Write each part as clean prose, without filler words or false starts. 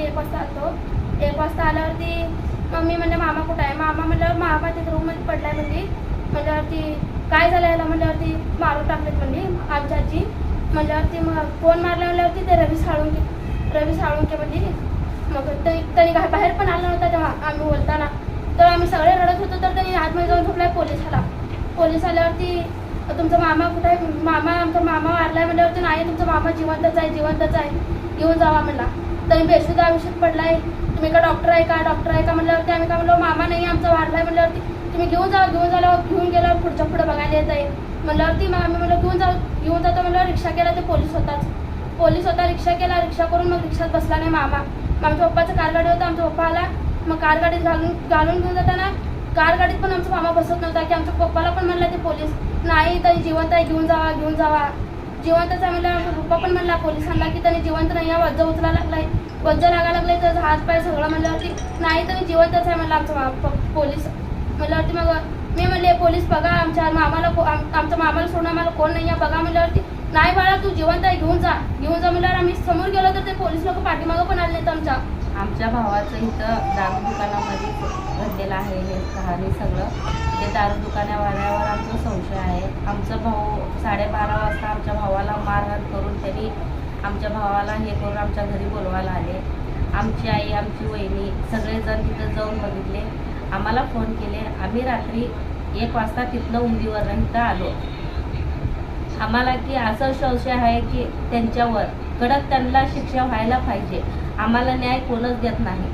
1 वाजता आलो. 1 वाजता आल्यावरती मम्मी म्हणलं मामा कुठं आहे. मामा म्हणल्यावर मामा तिथे रूममध्ये पडलाय म्हणल्यावरती काय झालं याला म्हणल्यावरती मारून टाकलेत म्हणली आमच्या आजी. म्हणल्यावरती मग फोन मारला म्हणल्यावरती ते रवी साळुंके म्हणली. मग त्यांनी बाहेर पण आला नव्हता तेव्हा आम्ही बोलताना. तर आम्ही सगळे रडत होतो. तर त्यांनी आतमध्ये जाऊन झोपलाय पोलीस आल्यावरती तुमचा मामा कुठे आहे. आमचा मामा वारलाय म्हणल्यावरती नाही तुमचा मामा जिवंतच आहे घेऊन जावा म्हणला. त्यांनी बेशुद्ध औषध पडलाय. तुम्ही का डॉक्टर आहे का म्हणल्यावरती आम्ही काय म्हणलो मामा नाही आमचा वारलाय म्हणल्यावरती तुम्ही घेऊन गेल्यावर पुढे बघायला येत आहे म्हणल्यावरती मग आम्ही म्हणलं घेऊन जातो म्हणल्यावर रिक्षा केला. ते पोलीस होता रिक्षा केला. रिक्षा करून मग रिक्षात बसला नाही मामा. आमच्या पप्पाचं कारगाडी होतं. आमचा पप्पा आला. मग कारगाडीत घालून घेऊन जाताना कारगाडीत पण आमचा मामा बसत नव्हता की आमच्या पप्पाला पण म्हणला ते पोलीस नाही त्यांनी जिवंत आहे घेऊन जावा जिवंतच आहे म्हणलं. आमचा पप्पा पण म्हणला पोलिसांना की त्यांनी जिवंत नाही आहे वज्ज लागायला लागलाय त्याचा हात पाय सगळं म्हणल्यावरती नाही त्यांनी जिवंतच आहे म्हणलं आमचा पोलीस म्हणल्यावरती. मग मी म्हणले पोलीस बघा आमच्या मामाला सोडून आम्हाला कोण नाही आहे बघा म्हणल्यावरती नाही बाळा तू जिवंत आहे घेऊन जा म्हणल्यावर आम्ही समोर गेलो तर ते पोलीस लोक पाठीमागं पण आले नाहीत. आमच्या भावाचं इथं दारू दुकानामध्ये घडलेलं आहे हे कहाणी सगळं. ते दारू दुकानावाल्यावर आमचा संशय आहे. आमचा भाऊ 12:30 वाजता आमच्या भावाला मारहाण करून त्यांनी आमच्या भावाला हे करून आमच्या घरी बोलवायला आले. आमची आई आमची वहिनी सगळेजण तिथं जाऊन बघितले. आम्हाला फोन केले. आम्ही रात्री 1 वाजता तिथनं उंदीवर इथं आलो. आम्हाला की असं संशय आहे की त्यांच्यावर कडक त्यांना शिक्षा व्हायला पाहिजे. आम्हाला न्याय कोणच देत नाही.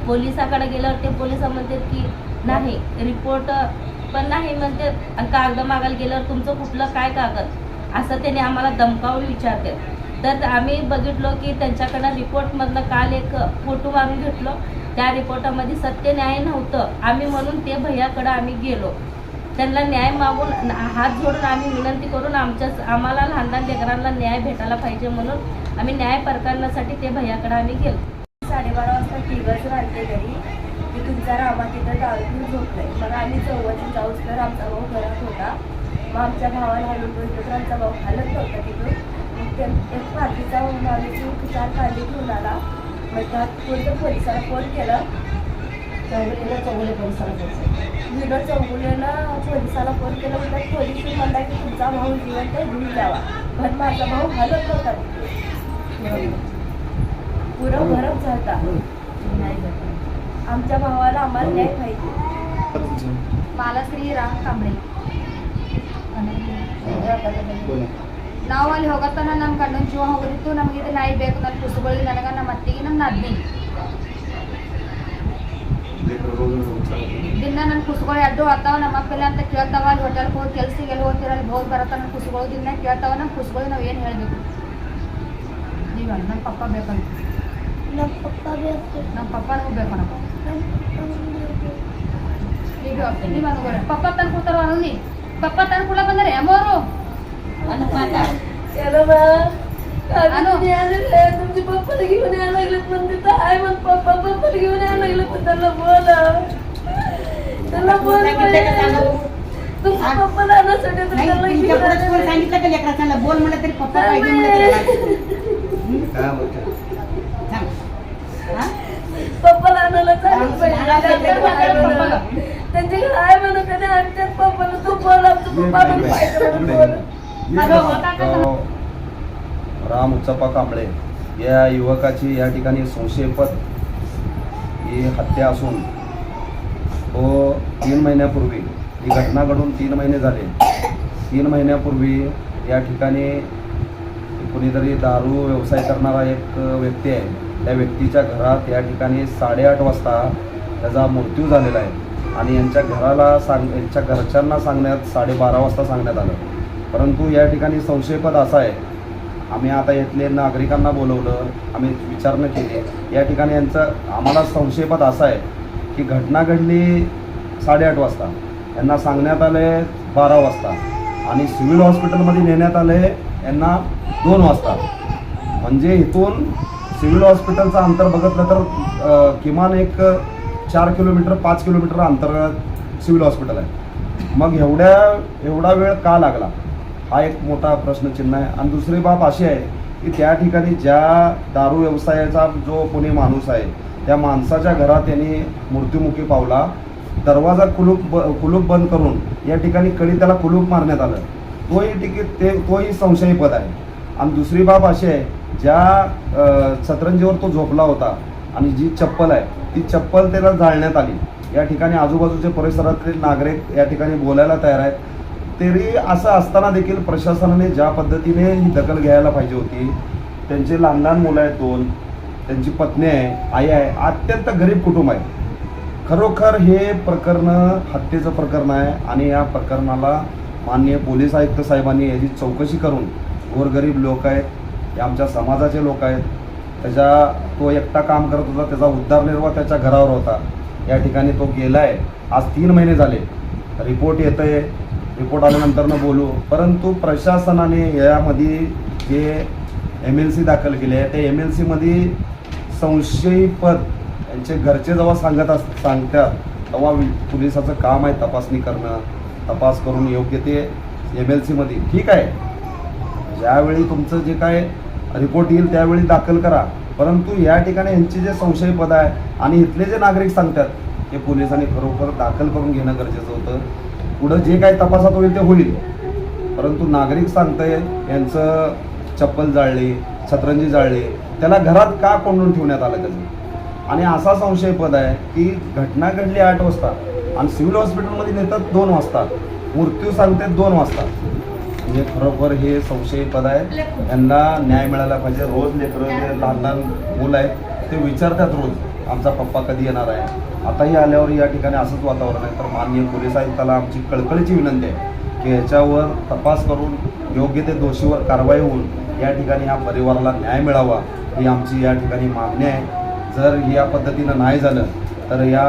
पोलिसाकडे गेल्यावर ते पोलिस म्हणतात की नाही रिपोर्ट पण नाही म्हणतात. कागद मागायला गेल्यावर तुमचं कुठलं काय कागद असं त्याने आम्हाला धमकावून विचारतात. तर आम्ही बघितलो की त्यांच्याकडनं रिपोर्टमधनं काल एक फोटो मारून घेतलो. त्या रिपोर्टामध्ये सत्य न्याय नव्हतं. आम्ही म्हणून ते भैयाकडं आम्ही गेलो. त्यांना न्याय मागून हात जोडून आम्ही विनंती करून आम्हाला लहान लेकरांना न्याय भेटायला पाहिजे म्हणून आम्ही न्याय प्रकरणासाठी ते भैयाकडे आम्ही गेलो. 12:30 वाजता तिघच राहते घरी की तुमचा रामा तिथं दारू पिऊन झोपलाय. मग आम्ही चौघांनी जाऊच तर आमचा भाऊ घरात होता. मग आमच्या भावाला हलून बघितलं तर आमचा भाऊ हालत नव्हता तिथून. मग एक पाठीचा माणूस 4 कांदे घेऊन आला. मग त्यात कोणतं पोलिसाला फोन केला. विनोद चौगुलेनं पोलिसाला फोन केला. म्हणजे पोलिस म्हणला की तुमचा भाऊ जिवंत घेऊन जावा. पण माझा भाऊ हालत नव्हता. पुरं गरम झाला. आमच्या भावाला आम्हाला न्याय पाहिजे. मला श्रीराम कांबळे ನಾವು ಅಲ್ಲಿ ಹೋಗತ್ತನ ನಮ್ಮ ಗಂಡನ ಜೀವ ಹೋಗಿತ್ತು. ನಮಗೆ ಇದು ನಾಯಿ ಬೇಕು ನನ್ನ ಕುಸುಗಳಿಗೆ ನನಗೆ ನಮ್ಮ ಅತ್ತಿಗೆ ನಮ್ಮ ನಾದಿನಿ ದಿನ ನನ್ನ ಕುಸುಗಳು ಅಡ್ಡು ಆಗ್ತಾವ. ನಮ್ಮ ಅಪ್ಪಲ್ಲ ಅಂತ ಕೇಳ್ತಾವ. ಅಲ್ಲಿ ಹೋಟೆಲ್ಗೆ ಹೋಗಿ ಕೆಲ್ಸಿಗೆ ಎಲ್ಲಿ ಹೋಗ್ತೀರ ಅಲ್ಲಿ ಹೋಗಿ ಬರತ್ತ ನನ್ನ ಕುಸುಗಳು ದಿನ ಕೇಳ್ತಾವ. ನಮ್ಮ ಕುಸುಗಳು ನಾವು ಏನು ಹೇಳಬೇಕು ನೀವು ನನ್ನ ಪಪ್ಪ ಬೇಕಂತ ನಮ್ಮ ಪಪ್ಪ ನಮಗೆ ಬೇಕು ನಮ್ಮ ನೀವು ಅನುಗೋಣ ಪಪ್ಪ ತಂದು ಕೊಡ್ತಾರ ಅನ್ನಿ ಪಪ್ಪ ತಂದು ಕೂಡ ಬಂದರೆ ಅಮ್ಮವರು तुमचे पप्पाला घेऊन यायला लागलेत पण तिथं आहे मग पप्पाला घेऊन यायला लागले पण त्यांना बोला तुमच्या पप्पाला आणण्यासाठी बोल म्हणलं तरी पप्पा पप्पाला आणायला त्यांच्याकडे आहे म्हणून कधी आमच्याच पप्पाला तू बोल आमचं पप्पा राम उच्चप्पा कांबळे या युवकाची या ठिकाणी संशयपद ही हत्या असून तो 3 महिन्यापूर्वी ही घटना घडून 3 महिने झाले. 3 महिन्यापूर्वी या ठिकाणी कोणीतरी दारू व्यवसाय करणारा एक व्यक्ती आहे. त्या व्यक्तीच्या घरात या ठिकाणी 8:30 वाजता त्याचा मृत्यू झालेला आहे आणि यांच्या घरच्यांना सांगण्यात 12:30 वाजता सांगण्यात आलं. परंतु या ठिकाणी संशयपद असा आहे. आम्ही आता इथले नागरिकांना बोलवलं. आम्ही विचारणा केली. या ठिकाणी आम्हाला संशयपद असा आहे की घटना घडली 8:30 वाजता. यांना सांगण्यात आले 12 वाजता आणि सिव्हिल हॉस्पिटलमध्ये नेण्यात आले यांना 2 वाजता. म्हणजे इथून सिव्हिल हॉस्पिटलचं अंतर बघितलं तर किमान एक 4 किलोमीटर 5 किलोमीटर अंतर्गत सिव्हिल हॉस्पिटल आहे. मग एवढा वेळ का लागला हा एक मोठा प्रश्नचिन्ह आहे. आणि दुसरी बाब अशी आहे की त्या ठिकाणी ज्या दारू व्यवसायाचा जो कोणी माणूस आहे त्या माणसाच्या घरात त्यांनी मृत्युमुखी पावला. दरवाजा कुलूप बंद करून या ठिकाणी कडी त्याला कुलूप मारण्यात आलं. तोही संशयास्पद आहे. आणि दुसरी बाब अशी आहे, ज्या सतरंजीवर तो झोपला होता आणि जी चप्पल आहे ती चप्पल त्याला जाळण्यात आली. या ठिकाणी आजूबाजूचे परिसरातील नागरिक या ठिकाणी बोलायला तयार आहेत. तरी असं असताना देखील प्रशासनाने ज्या पद्धतीने ही दखल घ्यायला पाहिजे होती, त्यांचे लहान लहान मुलं आहेत 2, त्यांची पत्नी आहे, आई आहे, अत्यंत गरीब कुटुंब आहे. खरोखर हे प्रकरण हत्येचं प्रकरण आहे आणि या प्रकरणाला माननीय पोलीस आयुक्त साहेबांनी याची चौकशी करून, गोरगरीब लोक आहेत, हे आमच्या समाजाचे लोक आहेत, तो एकटा काम करत होता, त्याचा उद्धारनिर्वाह त्याच्या घरावर होता. या ठिकाणी तो गेला आहे. आज 3 महिने झाले. रिपोर्ट येतं आहे, रिपोर्ट आल्यानंतरनं बोलू. परंतु प्रशासनाने यामध्ये जे MLC दाखल केले आहे त्या MLCमध्ये संशयीपद यांचे घरचे जेव्हा सांगतात तेव्हा पोलिसाचं काम आहे तपासणी करणं, तपास करून योग्य ते MLCमध्ये ठीक आहे. ज्यावेळी तुमचं जे काय रिपोर्ट येईल त्यावेळी दाखल करा. परंतु या ठिकाणी यांचे जे संशयपद आहे आणि इथले जे नागरिक सांगतात ते पोलिसांनी खरोखर दाखल करून घेणं गरजेचं होतं. पुढं जे काही तपासात होईल ते होईल. परंतु नागरिक सांगतंय यांचं चप्पल जाळली, सतरंजी जाळली, त्याला घरात का कोंडून ठेवण्यात आलं त्याचं. आणि असा संशयपद आहे की घटना घडली 8 वाजता आणि सिव्हिल हॉस्पिटलमध्ये नेतात 2 वाजता, मृत्यू सांगतात 2 वाजता. म्हणजे खरोखर हे संशयपद आहे. यांना न्याय मिळाला पाहिजे. रोज लेकरं जे लहान लहान मुलं आहेत ते विचारतात रोज आमचा पप्पा कधी येणार आहे. आताही आल्यावर या ठिकाणी असंच वातावरण आहे. तर माननीय पोलीस आयुक्ताला आमची कळकळीची विनंती आहे की याच्यावर तपास करून योग्य ते दोषीवर कारवाई होऊन या ठिकाणी ह्या परिवाराला न्याय मिळावा ही आमची या ठिकाणी मागणी आहे. जर या पद्धतीनं नाही झालं तर या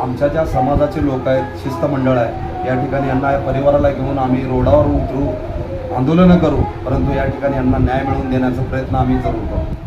आमच्या ज्या समाजाचे लोक आहेत, शिस्तमंडळ आहे, या ठिकाणी यांना या परिवाराला घेऊन आम्ही रोडावर उतरू, आंदोलनं करू. परंतु या ठिकाणी यांना न्याय मिळवून देण्याचा प्रयत्न आम्ही जरूर करू.